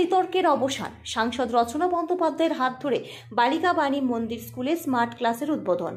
বিতর্কের অবসান। সাংসদ রচনা বন্দ্যোপাধ্যায়ের হাত ধরে বালিকা বাণী মন্দির স্কুলে স্মার্ট ক্লাসের উদ্বোধন।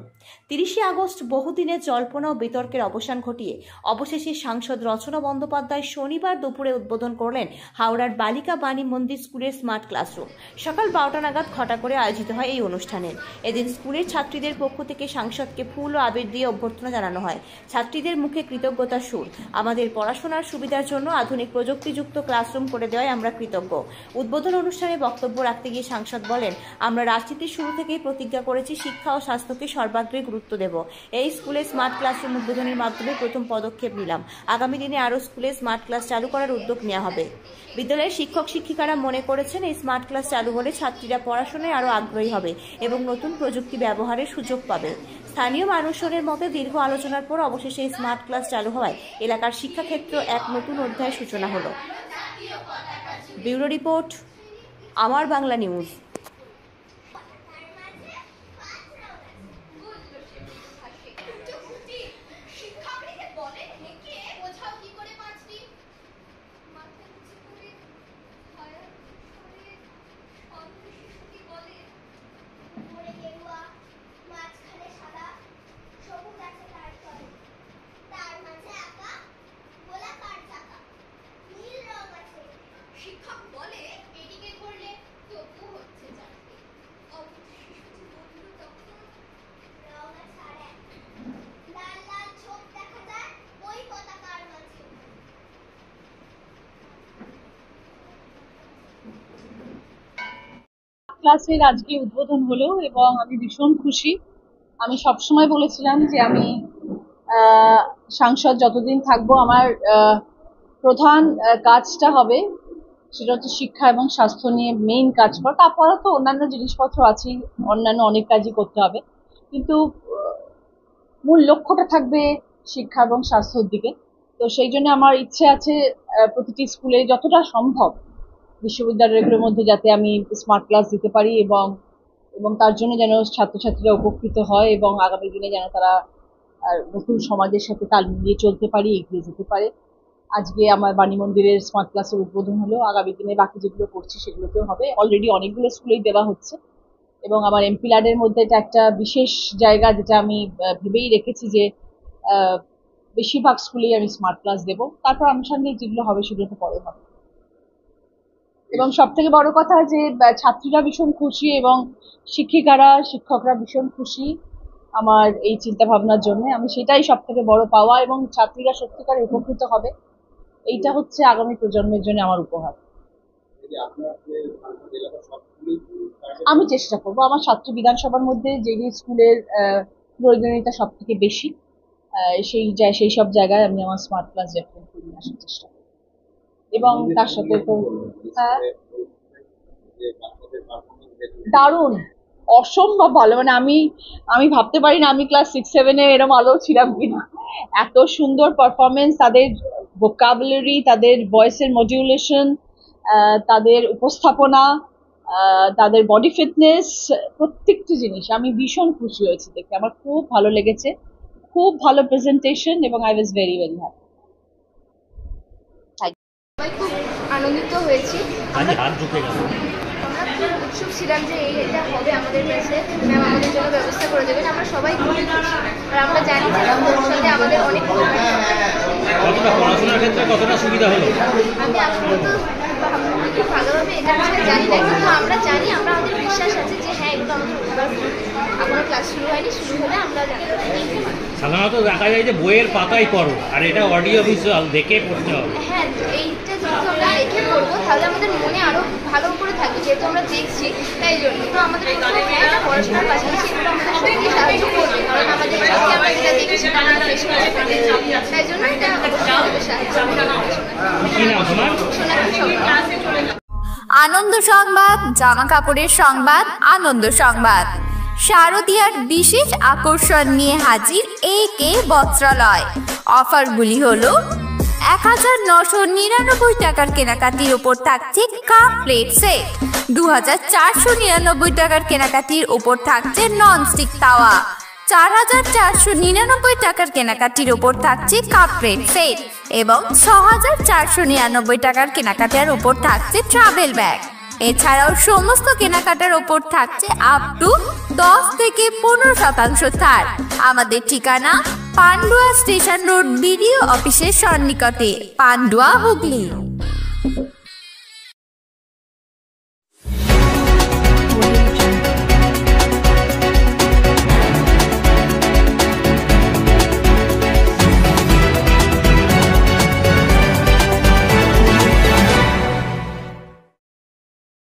30 আগস্ট বহুদিনের জল্পনা ও বিতর্কের অবসান ঘটিয়ে অবশেষে সাংসদ রচনা বন্দ্যোপাধ্যায় শনিবার দুপুরে উদ্বোধন করলেন হাওড়ার বালিকা বাণী মন্দির স্কুলের স্মার্ট ক্লাসরুম। সকাল 12টা নাগাদ ঘটা করে আয়োজিত হয় এই অনুষ্ঠানে। এদিন স্কুলের ছাত্রীদের পক্ষ থেকে সাংসদকে ফুল ও আবির দিয়ে অভ্যর্থনা জানানো হয়। ছাত্রীদের মুখে কৃতজ্ঞতার সুর। আমাদের পড়াশোনার সুবিধার জন্য আধুনিক প্রযুক্তিযুক্ত ক্লাসরুম করে দেওয়ায় আমরা কৃতজ্ঞ। উদ্বোধন অনুষ্ঠানে বক্তব্য রাখতে গিয়ে সাংসদ বলেন, আমরা রাজনীতির শুরু থেকেই প্রতিজ্ঞা করেছি শিক্ষা ও স্বাস্থ্যকে সর্বাগ্রে গুরুত্ব দেব। এই স্কুলে স্মার্ট ক্লাসরুম উদ্বোধনের মাধ্যমে প্রথম পদক্ষেপ নিলাম। আগামী দিনে আরও স্কুলে স্মার্ট ক্লাস চালু করার উদ্যোগ নেওয়া হবে। বিদ্যালয়ের শিক্ষক শিক্ষিকারা মনে করেছেন এই স্মার্ট ক্লাস চালু হলে ছাত্রীরা পড়াশোনায় আরও আগ্রহী হবে এবং নতুন প্রযুক্তি ব্যবহারের সুযোগ পাবে। স্থানীয় মানুষজনের মতে দীর্ঘ আলোচনার পর অবশেষে এই স্মার্ট ক্লাস চালু হওয়ায় এলাকার শিক্ষাক্ষেত্র এক নতুন অধ্যায়ের সূচনা হলো। ব্যুরো রিপোর্ট, আমার বাংলা নিউজ। ক্লাসের আজকে উদ্বোধন হলো এবং আমি ভীষণ খুশি। আমি সবসময় বলেছিলাম যে আমি সাংসদ যতদিন থাকবো আমার প্রধান কাজটা হবে সেটা হচ্ছে শিক্ষা এবং স্বাস্থ্য নিয়ে মেইন কাজ করা। তারপরে তো অন্যান্য জিনিসপত্র আছেই, অন্যান্য অনেক কাজই করতে হবে, কিন্তু মূল লক্ষ্যটা থাকবে শিক্ষা এবং স্বাস্থ্যের দিকে। তো সেই জন্য আমার ইচ্ছে আছে প্রতিটি স্কুলে যতটা সম্ভব বিশ্ববিদ্যালয়গুলোর মধ্যে যাতে আমি স্মার্ট ক্লাস দিতে পারি এবং তার জন্য যেন ছাত্রছাত্রীরা উপকৃত হয় এবং আগামী দিনে যেন তারা নতুন সমাজের সাথে তাল মিলিয়ে চলতে পারি, এগিয়ে যেতে পারে। আজকে আমার বাণী মন্দিরের স্মার্ট ক্লাসের উদ্বোধন হলো। আগামী দিনে বাকি যেগুলো করছি সেগুলোতেও হবে। অলরেডি অনেকগুলো স্কুলেই দেওয়া হচ্ছে এবং আমার এমপি ল্যাডের মধ্যে এটা একটা বিশেষ জায়গা, যেটা আমি ভেবেই রেখেছি যে বেশিরভাগ স্কুলেই আমি স্মার্ট ক্লাস দেবো। তারপর আনুষঙ্গিক যেগুলো হবে সেগুলো তো পরে হবে। এবং সব থেকে বড় কথা যে ছাত্রীরা ভীষণ খুশি এবং শিক্ষকরা ভীষণ খুশি আমার এই চিন্তা ভাবনার জন্য। আমি সেটাই সব থেকে বড় পাওয়া, এবং ছাত্রীরা সত্যিকারে উপকৃত হবে, এইটা হচ্ছে আগামী প্রজন্মের জন্য আমার উপহার। আমি চেষ্টা করবো আমার 7টি বিধানসভার মধ্যে যেই স্কুলের প্রয়োজনীয়তা সব থেকে বেশি সেই সব জায়গায় আমি আমার স্মার্ট ক্লাস ডেফিনেটলি নিয়ে আসার চেষ্টা করবো। এবং তার সাথে তো দারুণ, অসম্ভব ভালো। মানে আমি ভাবতে পারি না আমি ক্লাস 6-7-এ এরকম আলো ছিলাম কিনা। এত সুন্দর পারফরমেন্স, তাদের ভোকাবুলারি, তাদের ভয়েসের মডিউলেশন, তাদের উপস্থাপনা, তাদের বডি ফিটনেস, প্রত্যেকটি জিনিস আমি ভীষণ খুশি হয়েছি দেখে। আমার খুব ভালো লেগেছে, খুব ভালো প্রেজেন্টেশন এবং I was very very happy. খুব আনন্দিত হয়েছি। আমরা খুব উৎসুক ছিলাম যে এটা হবে আমাদের ব্যাচে, ম্যাম আমাদের জন্য ব্যবস্থা করে দেবেন। আমরা সবাই খুবই খুশি, আর আমরা জানি যে ভবিষ্যতে আমাদের অনেক পড়াশোনার ক্ষেত্রে কতটা সুবিধা হলো। আমি আপাতত খুব ভালোভাবে এটা জানি না, কিন্তু আমরা জানি, আমাদের বিশ্বাস আছে যে হ্যাঁ এগুলো আমাদের উপকার করবে। এখনো ক্লাস শুরু হয়নি, শুরু হলে আমরা সাধারণত দেখা যায় যে বইয়ের পাতায় পড়ো, আর এটা অডিও ভিজুয়াল দেখে পড়তে হবে। হ্যাঁ, এইটা যেহেতু আমরা দেখে পড়বো তাহলে আমাদের মনে আরো ভালো করে থাকবে, যেহেতু আমরা দেখছি তাই জন্য। তো আমাদের পড়াশোনার পাশাপাশি এগুলো আমাদের সত্যি সাহায্য করবে, কারণ আমাদের চোখে আমরা যেটা দেখি সেটা আমরা বেশি করে ফেলে, তাই জন্য এটা অবশ্যই আমাদের সাহায্য করবে। আনন্দ সংবাদ, জামা কাপড়ের সংবাদ, আনন্দ সংবাদ। শারদীয়ার বিশেষ আকর্ষণ নিয়ে হাজির AK বস্ত্রালয়। অফারগুলি হলো 1999 টাকার কেনাকাটির উপর থাকছে কাপ প্লেট সেট, 2499 টাকার কেনাকাটির উপর থাকছে ননস্টিক তাওয়া, 4,499 টাকার কেনাকাটির ওপর থাকছে কাপ প্লেট সেট এবং 6,499 টাকার কেনাকাটার ওপর থাকছে ট্রাভেল ব্যাগ। এছাড়াও সমস্ত কেনাকাটার ওপর থাকছে আপ টু 10 থেকে 15% ছাড়। আমাদের ঠিকানা পান্ডুয়া স্টেশন রোড বিডিও অফিসের সন্নিকটে, পান্ডুয়া, হুগলি।